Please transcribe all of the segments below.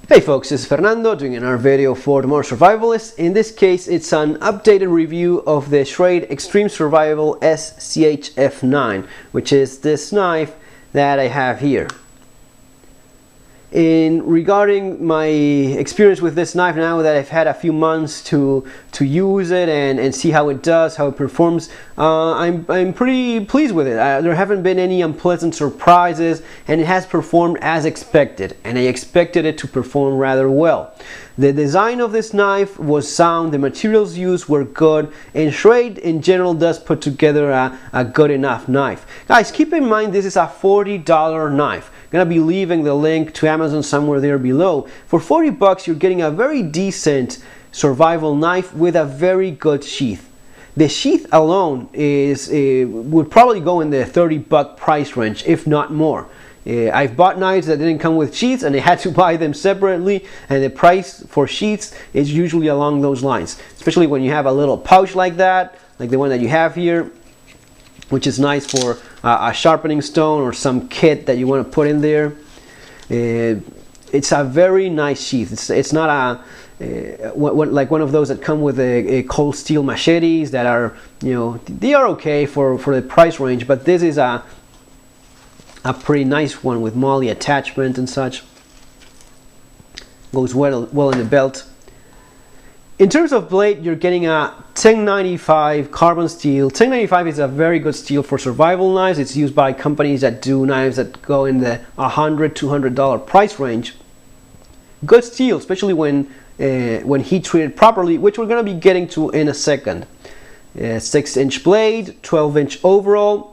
Hey folks, this is Fernando doing another video for the More Survivalists. In this case, it's an updated review of the Schrade Extreme Survival SCHF9, which is this knife that I have here. Regarding my experience with this knife, now that I've had a few months to use it and see how it does, how it performs, I'm pretty pleased with it. There haven't been any unpleasant surprises, and it has performed as expected, and I expected it to perform rather well. The design of this knife was sound, the materials used were good, and Schrade in general does put together a good enough knife. Guys, keep in mind this is a $40 knife. I'm gonna be leaving the link to Amazon somewhere there below. For 40 bucks, you're getting a very decent survival knife with a very good sheath. The sheath alone would probably go in the 30-buck price range, if not more. I've bought knives that didn't come with sheaths and I had to buy them separately, and the price for sheaths is usually along those lines, especially when you have a little pouch like that, like the one that you have here, which is nice for a sharpening stone or some kit that you want to put in there. It's a very nice sheath. It's not like one of those that come with a cold steel machetes that are, they are okay for the price range, but this is a pretty nice one with MOLLE attachment and such. Goes well in the belt. In terms of blade, you're getting a 1095 carbon steel. 1095 is a very good steel for survival knives. It's used by companies that do knives that go in the $100, $200 price range. Good steel, especially when heat treated properly, which we're going to be getting to in a second. 6-inch blade, 12-inch overall.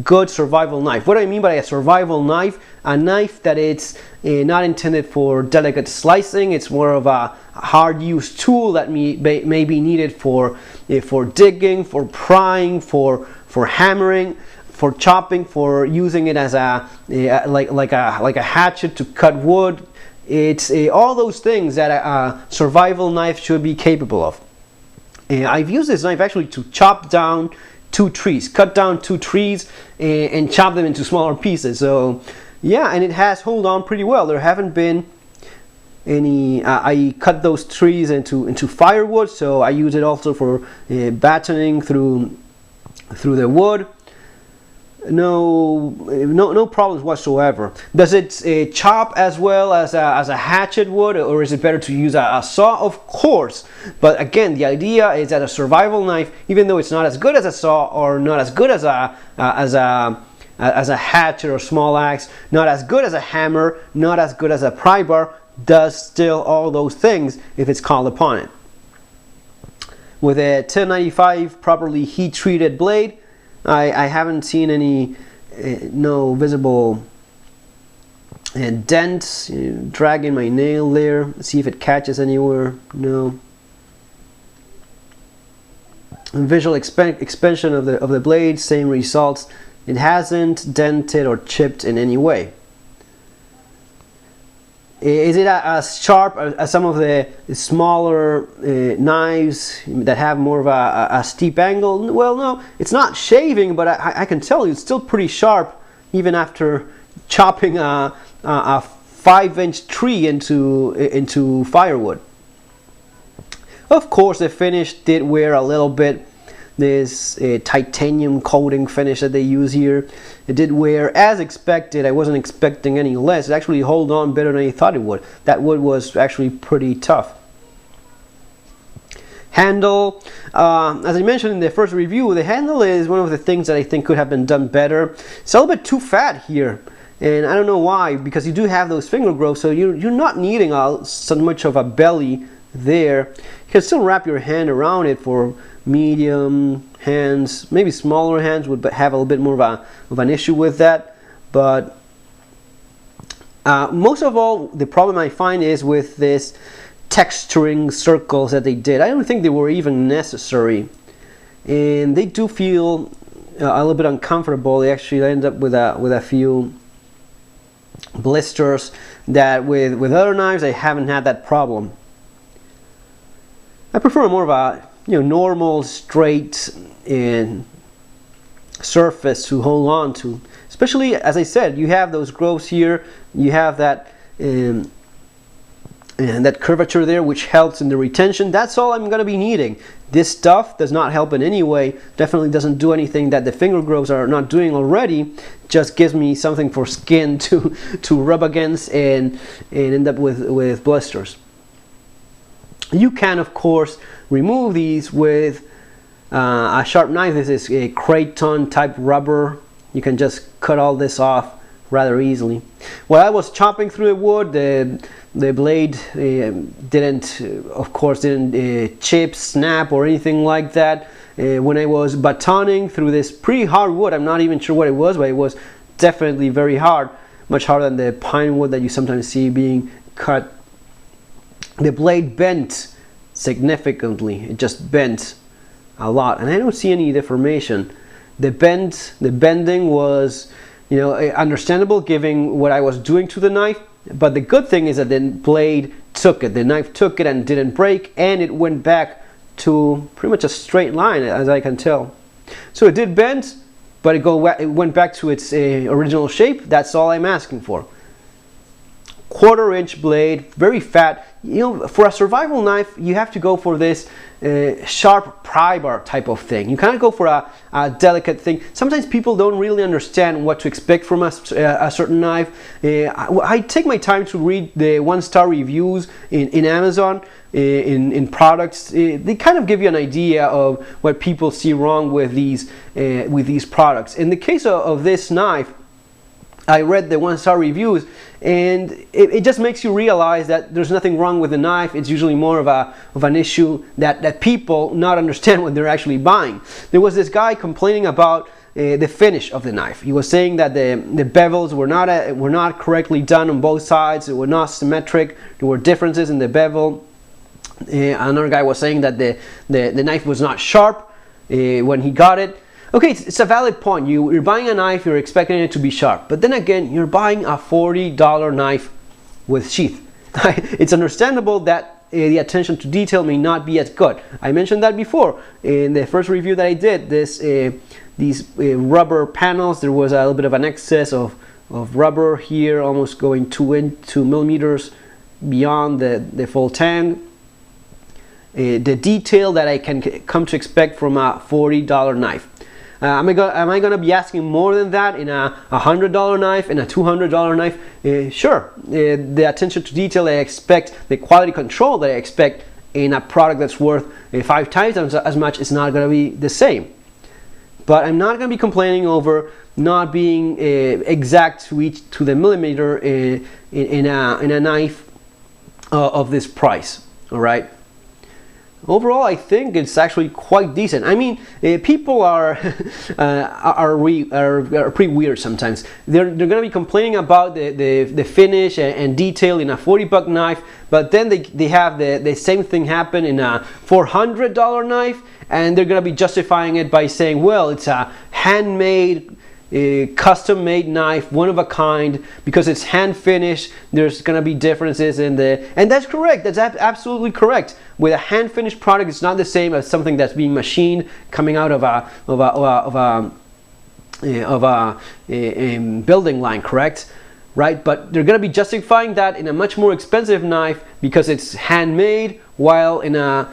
Good survival knife. What do I mean by a survival knife? A knife that it's not intended for delicate slicing. It's more of a hard use tool that may be needed for digging, for prying, for hammering, for chopping, for using it as like a hatchet to cut wood. It's all those things that a survival knife should be capable of. I've used this knife actually to chop down cut down two trees and chop them into smaller pieces. So yeah, and it has held on pretty well. There haven't been any I cut those trees into firewood, so I use it also for battening through the wood. No problems whatsoever. Does it chop as well as a hatchet would, or is it better to use a saw? Of course, but again, the idea is that a survival knife, even though it's not as good as a saw or not as good as a hatchet or small axe, not as good as a hammer, not as good as a pry bar, does still all those things if it's called upon it. With a 1095 properly heat treated blade, I haven't seen any no visible dents. Dragging my nail there, see if it catches anywhere. No. Visual expansion of the blade, same results. It hasn't dented or chipped in any way. Is it as sharp as some of the smaller knives that have more of a steep angle? Well, no, it's not shaving, but I can tell you it's still pretty sharp even after chopping a 5-inch tree into firewood. Of course, the finish did wear a little bit. This titanium coating finish that they use here, it did wear as expected. I wasn't expecting any less. It actually held on better than I thought it would. That wood was actually pretty tough. Handle, as I mentioned in the first review, the handle is one of the things that I think could have been done better. It's a little bit too fat here, and I don't know why, because you do have those finger grooves, so you're not needing so much of a belly there. You can still wrap your hand around it for medium hands. Maybe smaller hands would have a little bit more of an issue with that, but most of all, the problem I find is with this texturing circles that they did. I don't think they were even necessary, and they do feel a little bit uncomfortable. They actually end up with a few blisters that with other knives I haven't had that problem. I prefer more of a normal straight surface to hold on to, especially, as I said, you have those grooves here, you have that and that curvature there, which helps in the retention. That's all I'm going to be needing. This stuff does not help in any way, definitely doesn't do anything that the finger grooves are not doing already, just gives me something for skin to rub against and end up with blisters. You can, of course, remove these with a sharp knife. This is a Schrade type rubber. You can just cut all this off rather easily. While I was chopping through the wood, the blade didn't chip, snap, or anything like that. When I was batoning through this pretty hard wood, I'm not even sure what it was, but it was definitely very hard, much harder than the pine wood that you sometimes see being cut. The blade bent significantly. It just bent a lot, and I don't see any deformation. The bending was, you know, understandable given what I was doing to the knife, but the good thing is that the blade took it. The knife took it and didn't break, and it went back to pretty much a straight line, as I can tell. So it did bend, but it went back to its original shape. That's all I'm asking for. 1/4 inch blade, very fat. You know, for a survival knife, you have to go for this sharp pry bar type of thing. You kind of go for a delicate thing. Sometimes people don't really understand what to expect from a certain knife. I take my time to read the 1-star reviews in Amazon in products. They kind of give you an idea of what people see wrong with these products. In the case of this knife, I read the 1-star reviews, and it just makes you realize that there's nothing wrong with the knife. It's usually more of an issue that people not understand when they're actually buying. There was this guy complaining about the finish of the knife. He was saying that the bevels were not correctly done on both sides. They were not symmetric. There were differences in the bevel. Another guy was saying that the knife was not sharp when he got it. Okay, it's a valid point. You're buying a knife, you're expecting it to be sharp. But then again, you're buying a $40 knife with sheath. It's understandable that the attention to detail may not be as good. I mentioned that before. In the first review that I did, these rubber panels, there was a little bit of an excess of rubber here, almost going 2 millimeters beyond the full tang. The detail that I can come to expect from a $40 knife. Am I going to be asking more than that in a $100 knife, in a $200 knife? Sure. The attention to detail that I expect, the quality control that I expect in a product that's worth 5 times as much is not going to be the same. But I'm not going to be complaining over not being exact to the millimeter in a knife of this price. All right. Overall, I think it's actually quite decent. I mean, people are pretty weird sometimes. They're going to be complaining about the finish and detail in a $40 knife, but then they have the same thing happen in a $400 knife, and they're going to be justifying it by saying, well, it's a handmade, custom-made knife, one of a kind, because it's hand finished. There's going to be differences in and that's correct. That's absolutely correct. With a hand finished product, it's not the same as something that's being machined, coming out of a building line, correct? Right? But they're going to be justifying that in a much more expensive knife because it's handmade, while in a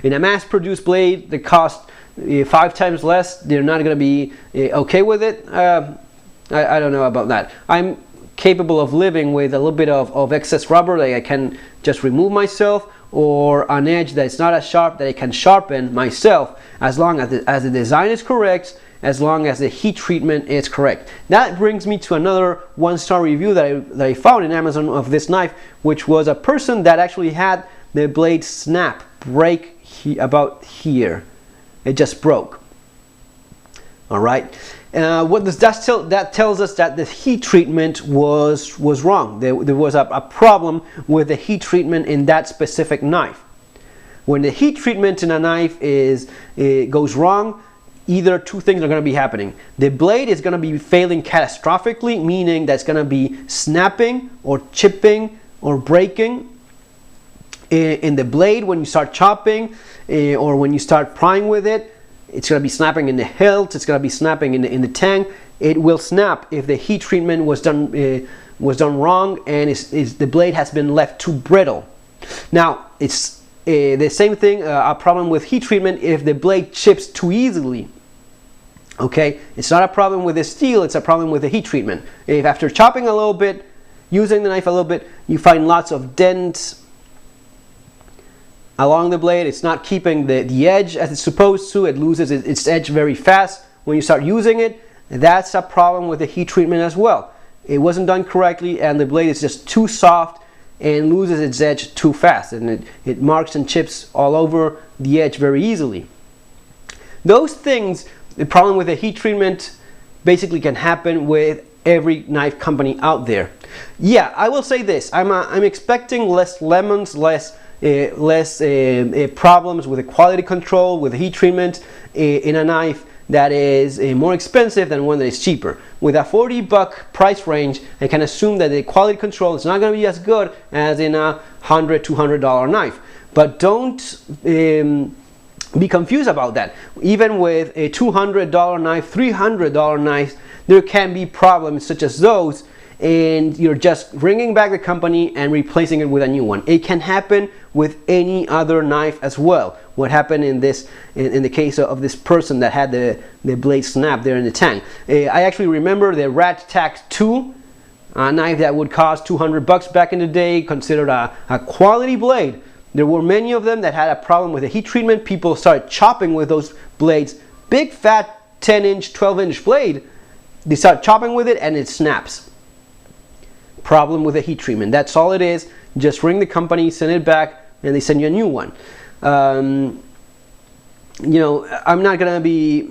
mass-produced blade that costs 5 times less, they're not going to be okay with it. I don't know about that. I'm capable of living with a little bit of excess rubber that I can just remove myself, or an edge that's not as sharp that I can sharpen myself, as long as the design is correct, as long as the heat treatment is correct. That brings me to another 1-star review that I found in Amazon of this knife, which was a person that actually had the blade snap, break about here. It just broke. All right. What does that tell? That tells us that the heat treatment was wrong. There was a problem with the heat treatment in that specific knife. When the heat treatment in a knife goes wrong, either 2 things are going to be happening. The blade is going to be failing catastrophically, meaning that's going to be snapping or chipping or breaking in the blade when you start chopping, or when you start prying with it. It's going to be snapping in the hilt. It's going to be snapping in the tang. It will snap if the heat treatment was done was done wrong, and the blade has been left too brittle. Now, it's the same thing, a problem with heat treatment if the blade chips too easily. Okay, it's not a problem with the steel, it's a problem with the heat treatment. If after chopping a little bit, using the knife a little bit, you find lots of dents along the blade, it's not keeping the edge as it's supposed to, it loses its edge very fast when you start using it, that's a problem with the heat treatment as well. It wasn't done correctly, and the blade is just too soft and loses its edge too fast, and it marks and chips all over the edge very easily. Those things, the problem with the heat treatment basically can happen with every knife company out there. Yeah, I will say this, I'm expecting less lemons, less problems with the quality control, with the heat treatment in a knife that is more expensive than one that is cheaper. With a $40 price range, I can assume that the quality control is not going to be as good as in a $100, $200 knife. But don't be confused about that. Even with a $200 knife, $300 knife, there can be problems such as those, and you're just bringing back the company and replacing it with a new one. It can happen with any other knife as well. What happened in the case of this person that had the blade snap there in the tank. I actually remember the Rat Tac 2, a knife that would cost $200 back in the day, considered a quality blade. There were many of them that had a problem with the heat treatment. People started chopping with those blades. Big fat 10-inch, 12-inch blade. They start chopping with it and it snaps. Problem with the heat treatment. That's all it is. Just ring the company, send it back, and they send you a new one. You know, I'm not gonna be,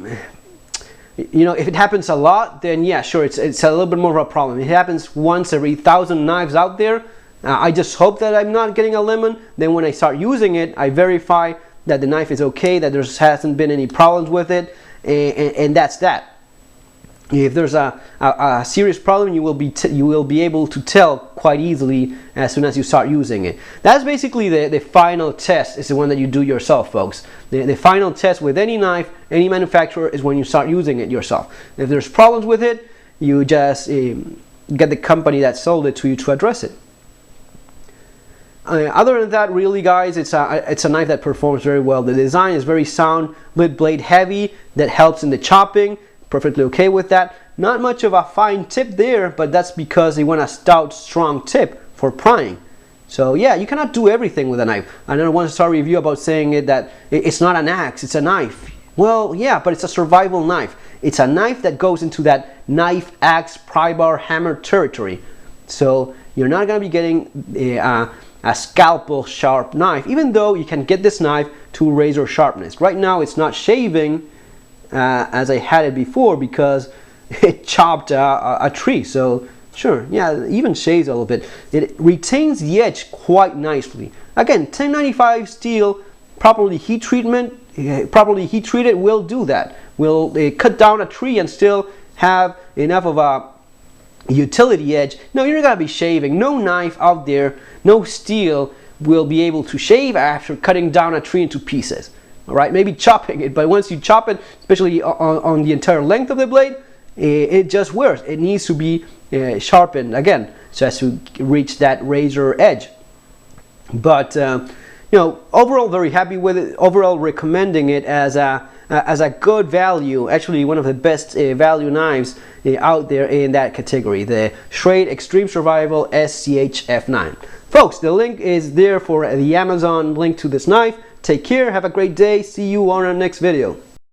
you know, if it happens a lot, then yeah, sure, it's a little bit more of a problem. It happens once every 1,000 knives out there. I just hope that I'm not getting a lemon. Then when I start using it, I verify that the knife is okay, that there hasn't been any problems with it, and that's that. If there's a serious problem, you will be able to tell quite easily as soon as you start using it. That's basically the final test, is the one that you do yourself, folks. The final test with any knife, any manufacturer, is when you start using it yourself. If there's problems with it, you just get the company that sold it to you to address it. Other than that, really guys, it's a knife that performs very well. The design is very sound, lid blade heavy, that helps in the chopping. Perfectly okay with that. Not much of a fine tip there, but that's because they want a stout, strong tip for prying. So yeah, you cannot do everything with a knife. I know one star review about saying that it's not an axe, it's a knife. Well, yeah, but it's a survival knife. It's a knife that goes into that knife, axe, pry bar, hammer territory. So you're not going to be getting a scalpel sharp knife, even though you can get this knife to razor sharpness. Right now it's not shaving as I had it before because it chopped a tree. So sure, yeah, it even shaves a little bit. It retains the edge quite nicely. Again, 1095 steel, properly heat treated will do that. Will cut down a tree and still have enough of a utility edge. No, you're not gonna be shaving. No knife out there, no steel will be able to shave after cutting down a tree into pieces. All right, maybe chopping it, but once you chop it, especially on the entire length of the blade, it just wears. It needs to be sharpened again, just to reach that razor edge. But you know, overall very happy with it. Overall recommending it as a good value. Actually, one of the best value knives out there in that category. The Schrade Extreme Survival SCHF9. Folks, the link is there for the Amazon link to this knife. Take care, have a great day, see you on our next video.